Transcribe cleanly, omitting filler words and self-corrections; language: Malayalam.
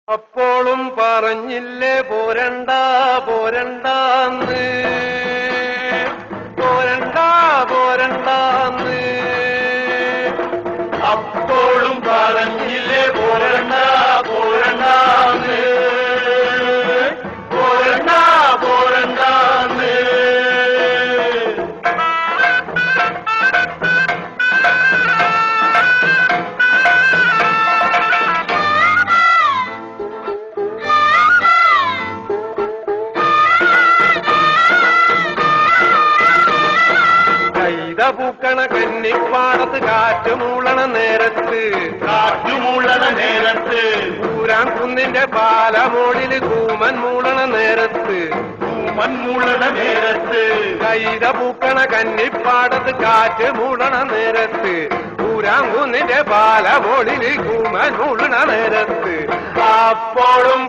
അപ്പോഴും പറഞ്ഞില്ലേ പോരണ്ട പോരണ്ടാന്ന് പോരണ്ട പോരണ്ടാന്ന് അപ്പോഴും പറഞ്ഞില്ലേ പോരണ്ട പോരണ്ടാന്ന് പോരണ്ട പോരണ്ടാന്ന് പൂക്കണ കന്നിപ്പാടത്ത് കാറ്റുമൂളണ നേരത്ത് ഊരാൻ കുന്നിന്റെ പാലമോളില് കൂമൻ മൂളണ നേരത്ത് കൈത പൂക്കണ കന്നിപ്പാടത്ത് കാറ്റ് മൂളണ നേരത്ത് ഊരാൻ കുന്നിന്റെ പാലമോളില് കൂമൻ മൂളണ നേരത്ത് അപ്പോഴും